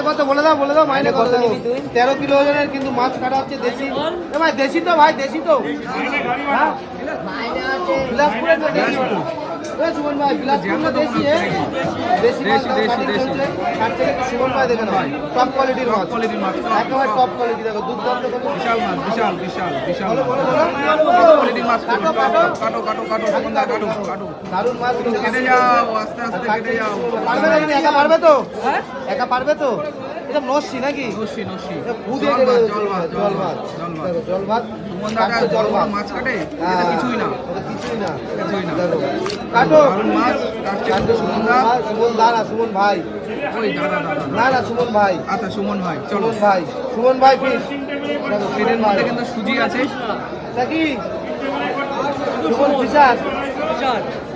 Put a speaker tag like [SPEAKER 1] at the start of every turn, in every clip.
[SPEAKER 1] কত বলে দাও মাইনে কত দেবো? 13 কিলো ওজনের কিন্তু মাছ কাটা হচ্ছে দেশি। ভাই দেশি তো ভাই, দেশি তো। হ্যাঁ বিলাসপুরের না দেশি? সুমন ভাই বিলাসপুর না দেশি? দেশি মাছ কাটিং চলছে। কাটছে কিন্তু সুমন ভাই দেখে নাও, টপ কোয়ালিটির মাছ, একেবারে টপ কোয়ালিটি। দেখো দুর্দান্ত
[SPEAKER 2] বিশাল মাছ, বিশাল বিশাল বিশাল কোয়ালিটির মাছ।
[SPEAKER 1] কাটো কাটো
[SPEAKER 2] কাটো কাটো কাটো কাটো কাটো
[SPEAKER 1] দারুণ মাছ।
[SPEAKER 2] কেটে যাও, আস্তে আস্তে কেটে যাও।
[SPEAKER 1] পারবে না তুমি? একা পারবে তো? একা পারবে তো? এটা নস্যি নাকি?
[SPEAKER 2] নস্যি নস্যি
[SPEAKER 1] খুদে জল ভাত, জল ভাত, জল ভাত।
[SPEAKER 2] সুমন দাদা জল ভাত মাছ কাটে, এটা কিছুই না,
[SPEAKER 1] এটা কিছুই না,
[SPEAKER 2] কিছুই না।
[SPEAKER 1] কাটো
[SPEAKER 2] দারুণ মাছ কাটছে কিন্তু সুমন দা।
[SPEAKER 1] সুমন দা না, সুমন ভাই।
[SPEAKER 2] ওই দাদা দাদা
[SPEAKER 1] না না, সুমন ভাই।
[SPEAKER 2] আচ্ছা সুমন ভাই, চলো।
[SPEAKER 1] সুমন ভাই ফিস।
[SPEAKER 2] এর মধ্যে কিন্তু সুজি আছে।
[SPEAKER 1] এটা কি সুমন ফিশার?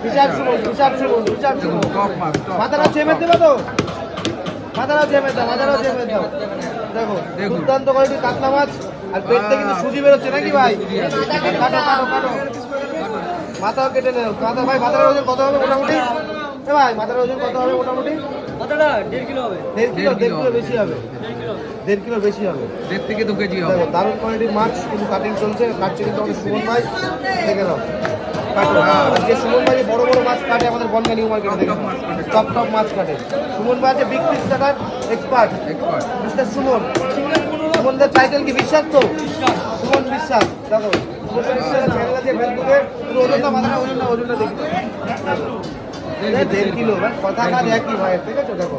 [SPEAKER 1] ফিশার সুমন, ফিশার সুমন, ফিশার সুমন।
[SPEAKER 2] টপ মাছ, টপ।
[SPEAKER 1] মাথাটা চেপে দেবে তো? মাথাটাও চেপে দাও, মাথাটাও চেপে দাও। দেখো দুর্দান্ত কোয়ালিটি কাতলা মাছ। আর পেটটা কিন্তু সুজি বেরোচ্ছে নাকি ভাই? কাটো কাটো কাটো, মাথাও কেটে নেও। মাথা ভাই, মাথার ওজন কত হবে মোটামুটি? ভাই মাথার ওজন কত হবে মোটামুটি?
[SPEAKER 3] 1.5 কিলো হবে।
[SPEAKER 1] 1.5 কিলো বেশি হবে। 1.5 কিলো বেশি হবে।
[SPEAKER 2] 1.5 থেকে 2 কেজি হবে।
[SPEAKER 1] দেখো দারুণ কোয়ালিটির মাছ কিন্তু কাটিং চলছে। কাটছে কিন্তু আমাদের সুমন ভাই, দেখে নাও। কাটো। যে সুমন ভাই বড় বড় মাছ কাটে আমাদের বনগা নিউ মার্কেটে, দেখে টপ টপ মাছ কাটে সুমন ভাই। আছে বিগ পিস কাটার এক্সপার্ট, মিস্টার সুমন। সুমনদের টাইটেল কি? বিশ্বাস তো? সুমন বিশ্বাস। দেখো সুমন বিশ্বাস চ্যানেল আছে ফেসবুকে। ওজনটা মাথাটা, ওজনটা দেখি। 1.5 কিলো, কথা কাজ একই ভাই, ঠিক আছে? দেখো